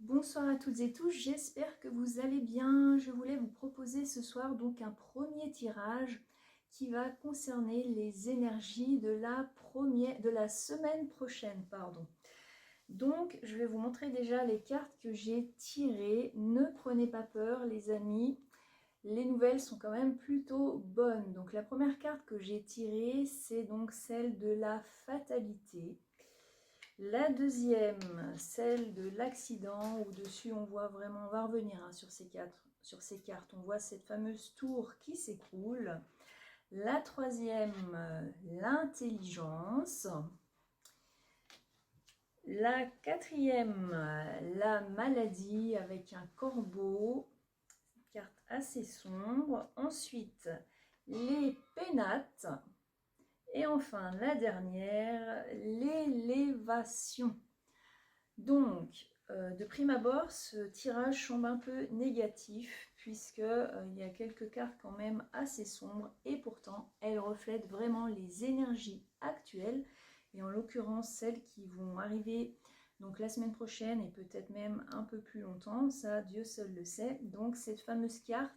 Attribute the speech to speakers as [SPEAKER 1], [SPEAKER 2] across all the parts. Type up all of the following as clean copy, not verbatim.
[SPEAKER 1] Bonsoir à toutes et tous, j'espère que vous allez bien. Je voulais vous proposer ce soir donc un premier tirage qui va concerner les énergies de la semaine prochaine. Donc je vais vous montrer déjà les cartes que j'ai tirées. Ne prenez pas peur les amis, les nouvelles sont quand même plutôt bonnes. Donc la première carte que j'ai tirée, c'est donc celle de la fatalité. La deuxième, celle de l'accident, au-dessus on voit vraiment, on va revenir sur ces cartes, on voit cette fameuse tour qui s'écroule. La troisième, l'intelligence. La quatrième, la maladie avec un corbeau, une carte assez sombre. Ensuite, les pénates. Et enfin, la dernière, l'élévation. Donc, de prime abord, ce tirage semble un peu négatif puisque il y a quelques cartes quand même assez sombres et pourtant elles reflètent vraiment les énergies actuelles et en l'occurrence celles qui vont arriver donc la semaine prochaine et peut-être même un peu plus longtemps, ça Dieu seul le sait. Donc cette fameuse carte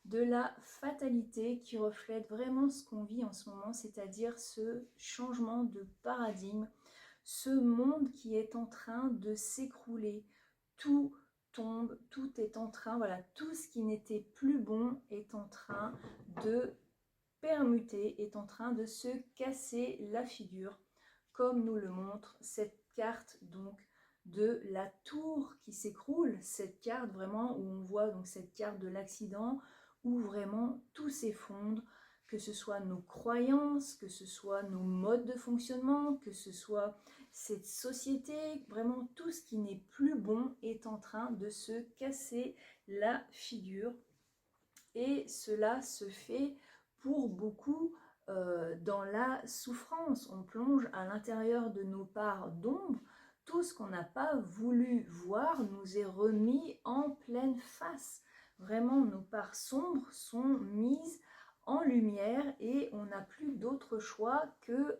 [SPEAKER 1] de la fatalité qui reflète vraiment ce qu'on vit en ce moment, c'est-à-dire ce changement de paradigme, ce monde qui est en train de s'écrouler, tout tombe, tout est en train, voilà, tout ce qui n'était plus bon est en train de permuter, est en train de se casser la figure, comme nous le montre cette carte donc de la tour qui s'écroule, cette carte vraiment où on voit donc cette carte de l'accident, où vraiment tout s'effondre, que ce soit nos croyances, que ce soit nos modes de fonctionnement, que ce soit cette société, vraiment tout ce qui n'est plus bon est en train de se casser la figure. Et cela se fait pour beaucoup dans la souffrance. On plonge à l'intérieur de nos parts d'ombre. Tout ce qu'on n'a pas voulu voir nous est remis en pleine face. Vraiment, nos parts sombres sont mises en lumière et on n'a plus d'autre choix que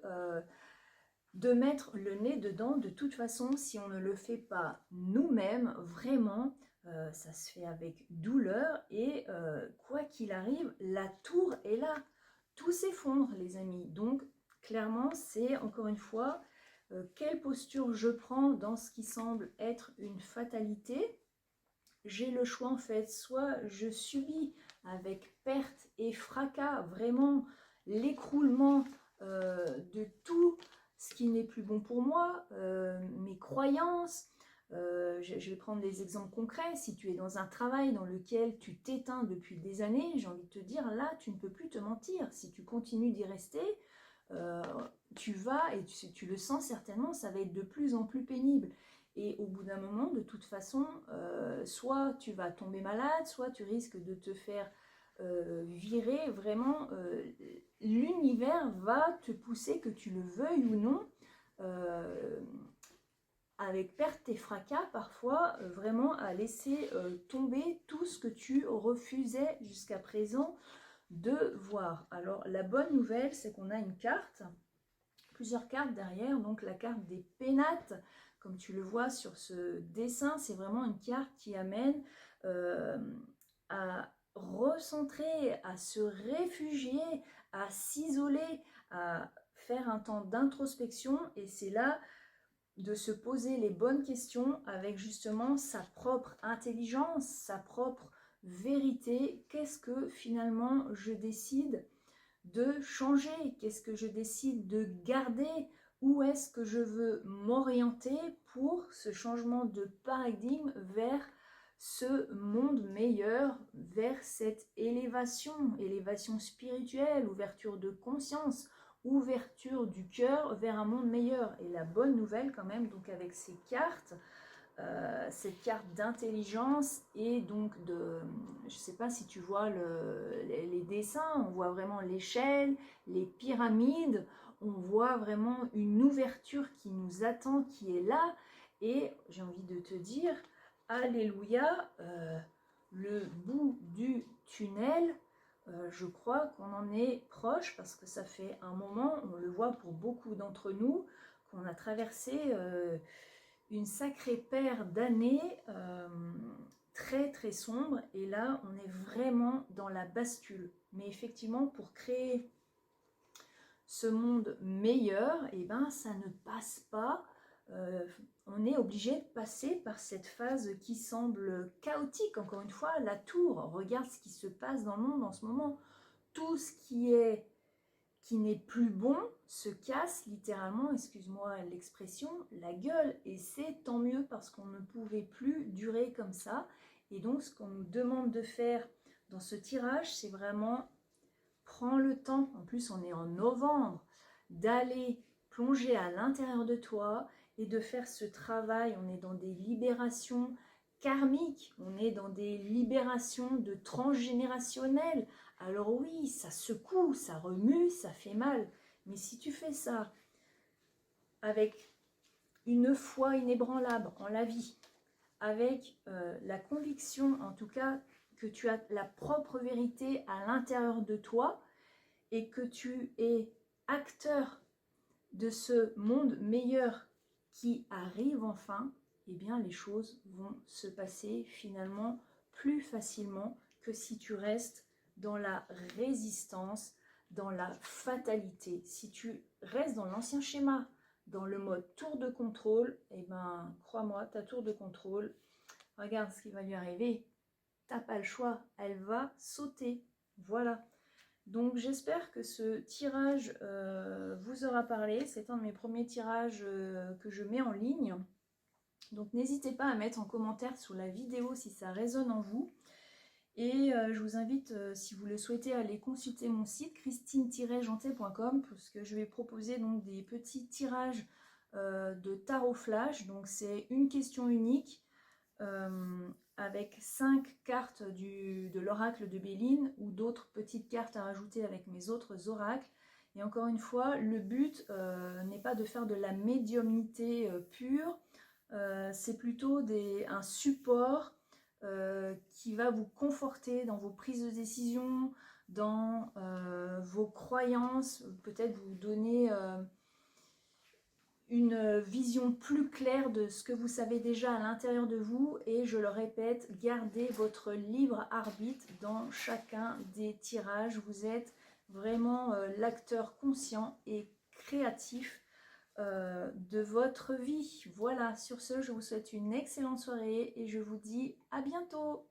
[SPEAKER 1] de mettre le nez dedans. De toute façon, si on ne le fait pas nous-mêmes, vraiment, ça se fait avec douleur et quoi qu'il arrive, la tour est là. Tout s'effondre, les amis. Donc, clairement, c'est encore une fois, quelle posture je prends dans ce qui semble être une fatalité. J'ai le choix en fait, soit je subis avec perte et fracas vraiment l'écroulement de tout ce qui n'est plus bon pour moi, mes croyances. Je vais prendre des exemples concrets. Si tu es dans un travail dans lequel tu t'éteins depuis des années, j'ai envie de te dire, là, tu ne peux plus te mentir. Si tu continues d'y rester, euh, tu vas, et tu le sens certainement, ça va être de plus en plus pénible. Et au bout d'un moment, de toute façon, soit tu vas tomber malade, soit tu risques de te faire virer. Vraiment, l'univers va te pousser, que tu le veuilles ou non, euh, avec perte et fracas parfois, vraiment à laisser tomber tout ce que tu refusais jusqu'à présent de voir. Alors la bonne nouvelle, c'est qu'on a une carte, plusieurs cartes derrière, donc la carte des pénates, comme tu le vois sur ce dessin, c'est vraiment une carte qui amène à recentrer, à se réfugier, à s'isoler, à faire un temps d'introspection, et c'est là de se poser les bonnes questions avec justement sa propre intelligence, sa propre vérité. Qu'est-ce que finalement je décide de changer? Qu'est-ce que je décide de garder? Où est-ce que je veux m'orienter pour ce changement de paradigme vers ce monde meilleur, vers cette élévation spirituelle, ouverture de conscience, ouverture du cœur vers un monde meilleur? Et la bonne nouvelle quand même, donc avec ces cartes, cette carte d'intelligence et donc de, je ne sais pas si tu vois les dessins, on voit vraiment l'échelle, les pyramides, on voit vraiment une ouverture qui nous attend, qui est là, et j'ai envie de te dire, alléluia, le bout du tunnel, je crois qu'on en est proche parce que ça fait un moment, on le voit pour beaucoup d'entre nous, qu'on a traversé une sacrée paire d'années très très sombres. Et là, on est vraiment dans la bascule. Mais effectivement, pour créer ce monde meilleur, et ben, ça ne passe pas. On est obligé de passer par cette phase qui semble chaotique. Encore une fois, la tour, regarde ce qui se passe dans le monde en ce moment. Tout ce qui n'est plus bon se casse littéralement, excuse-moi l'expression, la gueule. Et c'est tant mieux parce qu'on ne pouvait plus durer comme ça. Et donc, ce qu'on nous demande de faire dans ce tirage, c'est vraiment prends le temps, en plus on est en novembre, d'aller plonger à l'intérieur de toi et de faire ce travail. On est dans des libérations karmiques, on est dans des libérations de transgénérationnelles. Alors oui, ça secoue, ça remue, ça fait mal. Mais si tu fais ça avec une foi inébranlable en la vie, avec la conviction en tout cas que tu as la propre vérité à l'intérieur de toi et que tu es acteur de ce monde meilleur qui arrive enfin, eh bien les choses vont se passer finalement plus facilement que si tu restes dans la résistance, dans la fatalité. Si tu restes dans l'ancien schéma, dans le mode tour de contrôle, eh ben crois-moi, ta tour de contrôle, regarde ce qui va lui arriver. T'as pas le choix, elle va sauter. Voilà. Donc j'espère que ce tirage vous aura parlé. C'est un de mes premiers tirages que je mets en ligne. Donc n'hésitez pas à mettre en commentaire sous la vidéo si ça résonne en vous. Et je vous invite, si vous le souhaitez, à aller consulter mon site christine-jantet.com parce que je vais proposer donc des petits tirages de tarot flash. Donc c'est une question unique. Avec 5 cartes de l'oracle de Béline ou d'autres petites cartes à rajouter avec mes autres oracles. Et encore une fois, le but n'est pas de faire de la médiumnité pure, c'est plutôt un support qui va vous conforter dans vos prises de décision, dans vos croyances, peut-être vous donner une vision plus claire de ce que vous savez déjà à l'intérieur de vous. Et je le répète, gardez votre libre arbitre dans chacun des tirages. Vous êtes vraiment l'acteur conscient et créatif de votre vie. Voilà, sur ce, je vous souhaite une excellente soirée et je vous dis à bientôt.